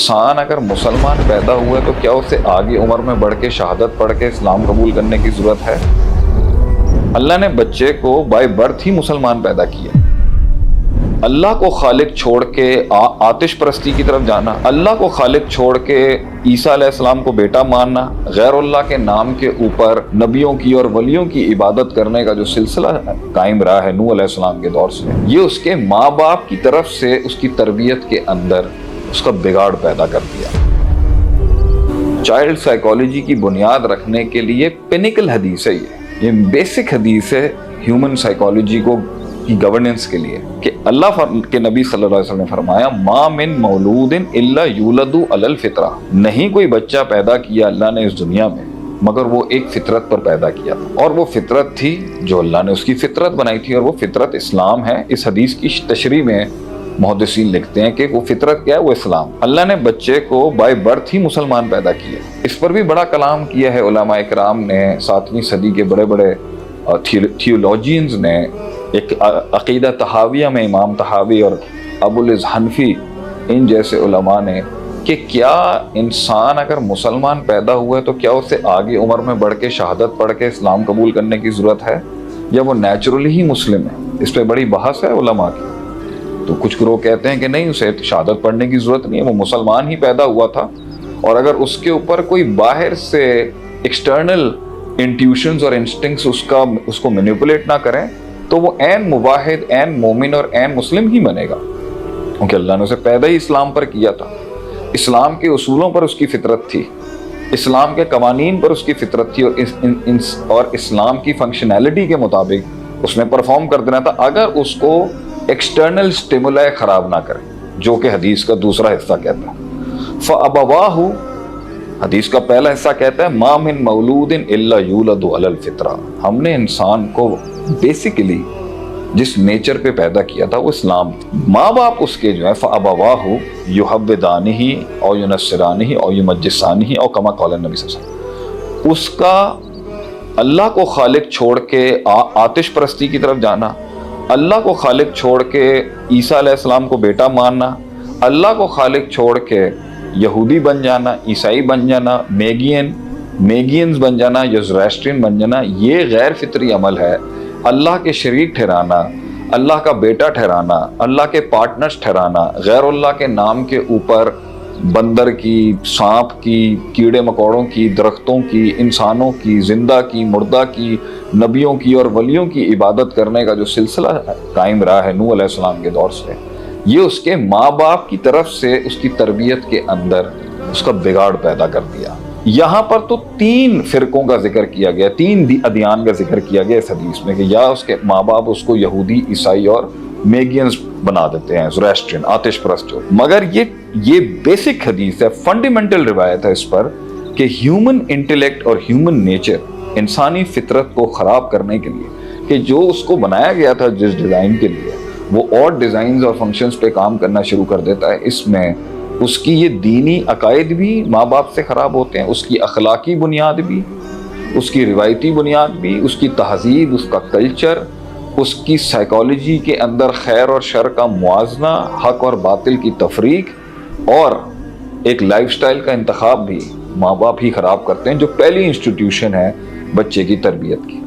انسان اگر مسلمان پیدا ہوا ہے تو کیا اسے آگے عمر میں بڑھ کے شہادت پڑھ کے اسلام قبول کرنے کی ضرورت ہے؟ اللہ نے بچے کو بائی برتھ ہی مسلمان پیدا کیا۔ اللہ کو خالق چھوڑ کے آتش پرستی کی طرف جانا، اللہ کو خالق چھوڑ کے عیسیٰ علیہ السلام کو بیٹا ماننا، غیر اللہ کے نام کے اوپر نبیوں کی اور ولیوں کی عبادت کرنے کا جو سلسلہ قائم رہا ہے نوح علیہ السلام کے دور سے، یہ اس کے ماں باپ کی طرف سے اس کی تربیت کے اندر اس کا بگاڑ پیدا کر دیا۔ چائلڈ سائیکالوجی کی بنیاد رکھنے کے لیے پینیکل حدیث ہے، یہ بیسک حدیث ہے ہیومن سائیکالوجی کو کی گورننس کے لیے، کہ اللہ کے نبی صلی اللہ علیہ وسلم نے فرمایا ما من مولود الا یولد علی الفطرہ، نہیں کوئی بچہ پیدا کیا اللہ نے اس دنیا میں مگر وہ ایک فطرت پر پیدا کیا تھا، اور وہ فطرت تھی جو اللہ نے اس کی فطرت بنائی تھی، اور وہ فطرت اسلام ہے۔ اس حدیث کی تشریح میں محدثین لکھتے ہیں کہ وہ فطرت کیا ہے، وہ اسلام۔ اللہ نے بچے کو بائی برتھ ہی مسلمان پیدا کیا۔ اس پر بھی بڑا کلام کیا ہے علماء اکرام نے، 7ویں صدی کے بڑے بڑے تھیولوجینز نے۔ ایک عقیدہ تحاویہ میں امام تحاوی اور ابو العز حنفی ان جیسے علماء نے، کہ کیا انسان اگر مسلمان پیدا ہوا ہے تو کیا اسے آگے عمر میں بڑھ کے شہادت پڑھ کے اسلام قبول کرنے کی ضرورت ہے، یا وہ نیچرلی ہی مسلم ہے؟ اس پہ بڑی بحث ہے علماء کی۔ تو کچھ لوگ کہتے ہیں کہ نہیں، اسے شہادت پڑھنے کی ضرورت نہیں ہے، وہ مسلمان ہی پیدا ہوا تھا، اور اگر اس کے اوپر کوئی باہر سے ایکسٹرنل انٹیوشنز اور انسٹنکٹس اس کو مینیپولیٹ نہ کریں تو وہ عین مواحد، عین مومن اور عین مسلم ہی بنے گا، کیونکہ اللہ نے اسے پیدا ہی اسلام پر کیا تھا۔ اسلام کے اصولوں پر اس کی فطرت تھی، اسلام کے قوانین پر اس کی فطرت تھی، اور اسلام کی فنکشنالٹی کے مطابق اس نے پرفارم کر دینا تھا، اگر اس کو ایکسٹرنل سٹیمولائی خراب نہ کرے، جو کہ حدیث کا دوسرا حصہ کہتا ہے۔ فَأَبَوَاهُ، حدیث کا پہلا حصہ کہتا ہے مَا مِن مَوْلُودٍ إِلَّا يُولَدُ عَلَى الْفِطْرَةِ، ہم نے انسان کو بیسیکلی جس نیچر پہ پیدا کیا تھا وہ اسلام۔ ماں باپ اس کے جو ہے فَأَبَوَاهُ يُحَوِّدَانِهِ أَوْ يُنَصِّرَانِهِ أَوْ يُمَجِّسَانِهِ أَوْ كَمَا قَالَ النَّبِي صلی اللہ علیہ وسلم، اس کا اللہ کو خالق چھوڑ کے آتش پرستی کی طرف جانا، اللہ کو خالق چھوڑ کے عیسیٰ علیہ السلام کو بیٹا ماننا، اللہ کو خالق چھوڑ کے یہودی بن جانا، عیسائی بن جانا، میگینز بن جانا یا زرائسٹرین بن جانا، یہ غیر فطری عمل ہے۔ اللہ کے شریک ٹھہرانا، اللہ کا بیٹا ٹھہرانا، اللہ کے پارٹنرز ٹھہرانا، غیر اللہ کے نام کے اوپر بندر کی، سانپ کی، کیڑے مکوڑوں کی، درختوں کی، انسانوں کی، زندہ کی، مردہ کی، نبیوں کی اور ولیوں کی عبادت کرنے کا جو سلسلہ قائم رہا ہے نوح علیہ السلام کے دور سے، یہ اس کے ماں باپ کی طرف سے اس کی تربیت کے اندر اس کا بگاڑ پیدا کر دیا۔ یہاں پر تو 3 فرقوں کا ذکر کیا گیا، 3 ادیان کا ذکر کیا گیا اس حدیث میں، کہ یا اس کے ماں باپ اس کو یہودی، عیسائی اور میگینز بنا دیتے ہیں، زرائسٹرین، آتش پرست جو، مگر یہ بیسک حدیث ہے، فنڈامنٹل روایت ہے اس پر، کہ ہیومن انٹیلیکٹ اور ہیومن نیچر، انسانی فطرت کو خراب کرنے کے لیے، کہ جو اس کو بنایا گیا تھا جس ڈیزائن کے لیے، وہ اور ڈیزائنز اور فنکشنز پہ کام کرنا شروع کر دیتا ہے۔ اس میں اس کی یہ دینی عقائد بھی ماں باپ سے خراب ہوتے ہیں، اس کی اخلاقی بنیاد بھی، اس کی روایتی بنیاد بھی، اس کی تہذیب، اس کا کلچر، اس کی سائیکالوجی کے اندر خیر اور شر کا موازنہ، حق اور باطل کی تفریق، اور ایک لائف سٹائل کا انتخاب بھی ماں باپ ہی خراب کرتے ہیں، جو پہلی انسٹیٹیوشن ہے بچے کی تربیت کی۔